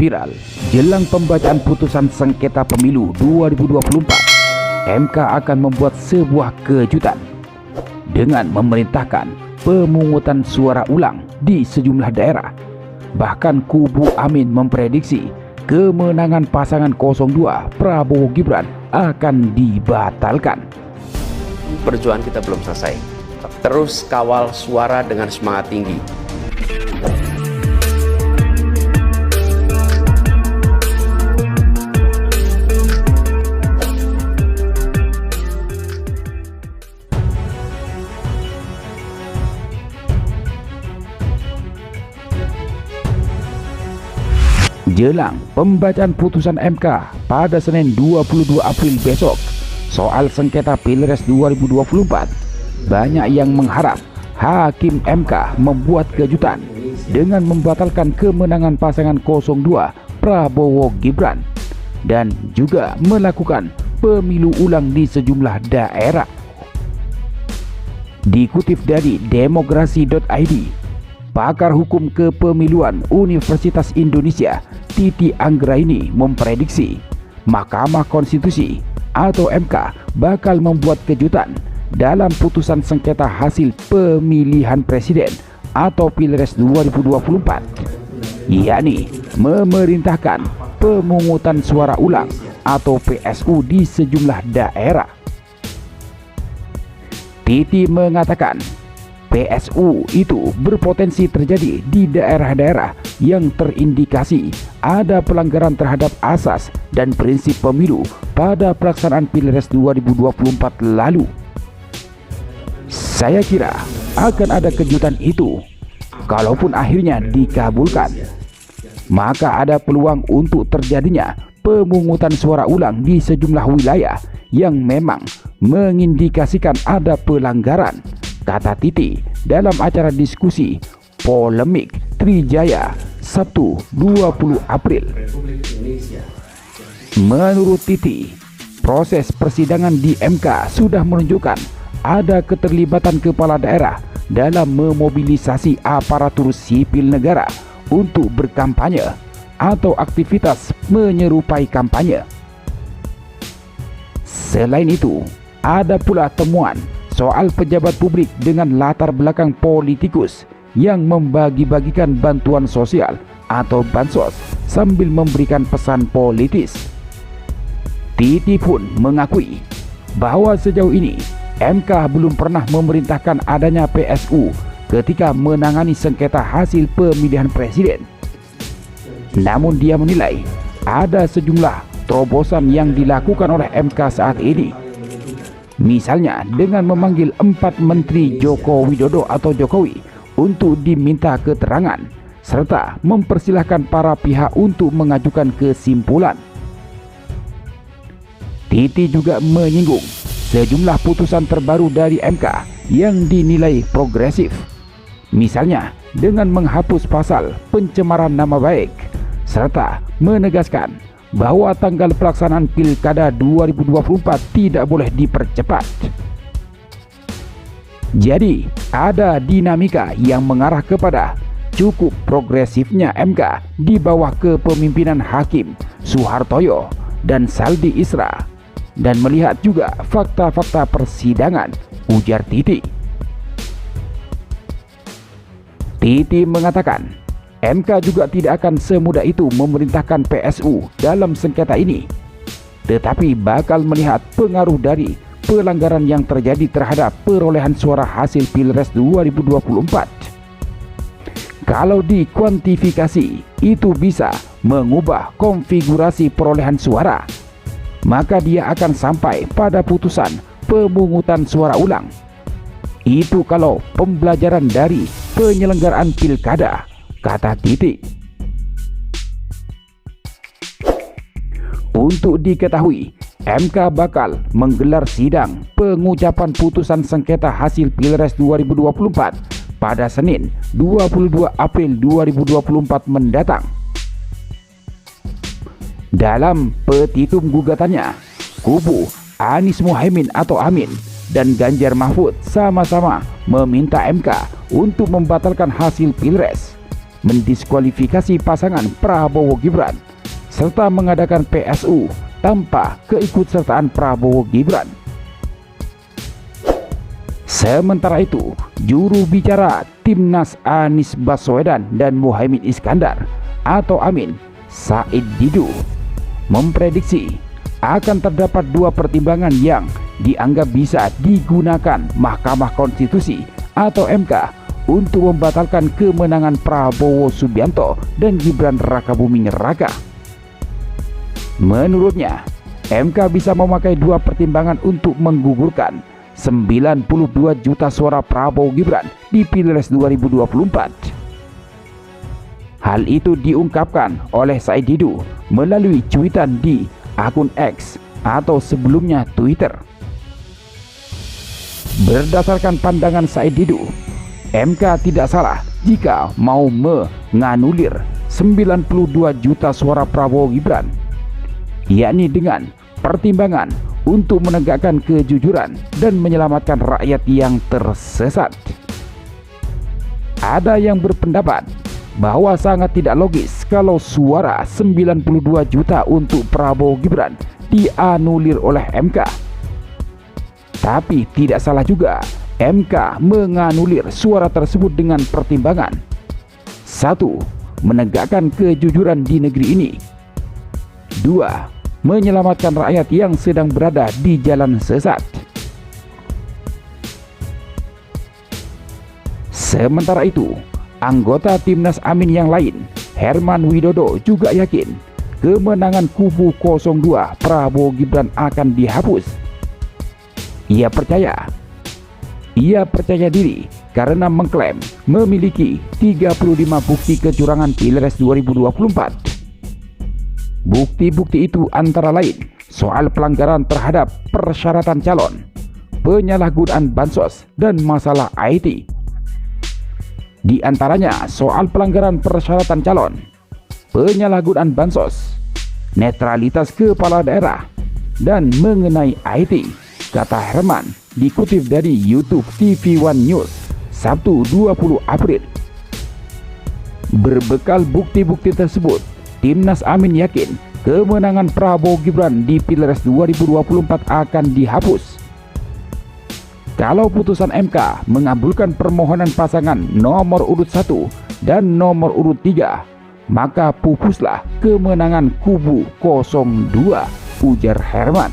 Viral jelang pembacaan putusan sengketa pemilu 2024, MK akan membuat sebuah kejutan dengan memerintahkan pemungutan suara ulang di sejumlah daerah. Bahkan kubu Amin memprediksi kemenangan pasangan 02 Prabowo Gibran akan dibatalkan. Perjuangan kita belum selesai. Terus kawal suara dengan semangat tinggi. Jelang pembacaan putusan MK pada Senin 22 April besok soal sengketa Pilpres 2024, banyak yang mengharap Hakim MK membuat kejutan dengan membatalkan kemenangan pasangan 02 Prabowo Gibran dan juga melakukan pemilu ulang di sejumlah daerah. Dikutip dari demokrasi.id, pakar hukum kepemiluan Universitas Indonesia Titi Anggraini memprediksi Mahkamah Konstitusi atau MK bakal membuat kejutan dalam putusan sengketa hasil pemilihan presiden atau Pilpres 2024, yakni memerintahkan pemungutan suara ulang atau PSU di sejumlah daerah. Titi mengatakan PSU itu berpotensi terjadi di daerah-daerah yang terindikasi ada pelanggaran terhadap asas dan prinsip pemilu pada pelaksanaan Pilpres 2024 lalu. Saya kira akan ada kejutan itu. Kalaupun akhirnya dikabulkan, maka ada peluang untuk terjadinya pemungutan suara ulang di sejumlah wilayah yang memang mengindikasikan ada pelanggaran, kata Titi dalam acara diskusi Polemik Trijaya Sabtu 20 April. Menurut Titi, proses persidangan di MK sudah menunjukkan ada keterlibatan kepala daerah dalam memobilisasi aparatur sipil negara untuk berkampanye atau aktivitas menyerupai kampanye. Selain itu, ada pula temuan soal pejabat publik dengan latar belakang politikus yang membagi-bagikan bantuan sosial atau bansos sambil memberikan pesan politis. Titi pun mengakui bahwa sejauh ini MK belum pernah memerintahkan adanya PSU ketika menangani sengketa hasil pemilihan presiden. Namun dia menilai ada sejumlah terobosan yang dilakukan oleh MK saat ini. Misalnya dengan memanggil 4 Menteri Joko Widodo atau Jokowi untuk diminta keterangan, serta mempersilahkan para pihak untuk mengajukan kesimpulan. Titi juga menyinggung sejumlah putusan terbaru dari MK yang dinilai progresif. Misalnya dengan menghapus pasal pencemaran nama baik, serta menegaskan bahwa tanggal pelaksanaan Pilkada 2024 tidak boleh dipercepat. Jadi, ada dinamika yang mengarah kepada cukup progresifnya MK di bawah kepemimpinan Hakim Suhartoyo dan Saldi Isra, dan melihat juga fakta-fakta persidangan, ujar Titi. Titi mengatakan MK juga tidak akan semudah itu memerintahkan PSU dalam sengketa ini, tetapi bakal melihat pengaruh dari pelanggaran yang terjadi terhadap perolehan suara hasil Pilpres 2024. Kalau dikuantifikasi itu bisa mengubah konfigurasi perolehan suara, maka dia akan sampai pada putusan pemungutan suara ulang. Itu kalau pembelajaran dari penyelenggaraan pilkada, kata Titi. Untuk diketahui, MK bakal menggelar sidang pengucapan putusan sengketa hasil Pilpres 2024 pada Senin 22 April 2024 mendatang. Dalam petitum gugatannya, kubu Anies Mohaimin atau Amin dan Ganjar Mahfud sama-sama meminta MK untuk membatalkan hasil Pilpres. mendiskualifikasi pasangan Prabowo Gibran serta mengadakan PSU tanpa keikutsertaan Prabowo Gibran. Sementara itu, juru bicara Timnas Anies Baswedan dan Muhaimin Iskandar atau Amin, Said Didu, memprediksi akan terdapat dua pertimbangan yang dianggap bisa digunakan Mahkamah Konstitusi atau MK untuk membatalkan kemenangan Prabowo Subianto dan Gibran Rakabuming Raka. Menurutnya, MK bisa memakai dua pertimbangan untuk menggugurkan 92 juta suara Prabowo Gibran di Pilpres 2024. Hal itu diungkapkan oleh Said Didu melalui cuitan di akun X atau sebelumnya Twitter. Berdasarkan pandangan Said Didu, MK tidak salah jika mau menganulir 92 juta suara Prabowo Gibran, yakni dengan pertimbangan untuk menegakkan kejujuran dan menyelamatkan rakyat yang tersesat. Ada yang berpendapat bahwa sangat tidak logis kalau suara 92 juta untuk Prabowo Gibran dianulir oleh MK. Tapi tidak salah juga MK menganulir suara tersebut dengan pertimbangan: 1. Menegakkan kejujuran di negeri ini. 2. Menyelamatkan rakyat yang sedang berada di jalan sesat. Sementara itu, anggota Timnas Amin yang lain, Herman Widodo, juga yakin kemenangan kubu 02 Prabowo Gibran akan dihapus. Ia percaya diri karena mengklaim memiliki 35 bukti kecurangan Pilpres 2024. Bukti-bukti itu antara lain soal pelanggaran terhadap persyaratan calon, penyalahgunaan bansos, dan masalah IT. Di antaranya soal pelanggaran persyaratan calon, penyalahgunaan bansos, netralitas kepala daerah, dan mengenai IT, kata Herman dikutip dari YouTube TV One News Sabtu 20 April. Berbekal bukti-bukti tersebut, Timnas Amin yakin kemenangan Prabowo Gibran di Pilpres 2024 akan dihapus. Kalau putusan MK mengabulkan permohonan pasangan nomor urut 1 dan nomor urut 3, maka pupuslah kemenangan kubu 02, ujar Herman.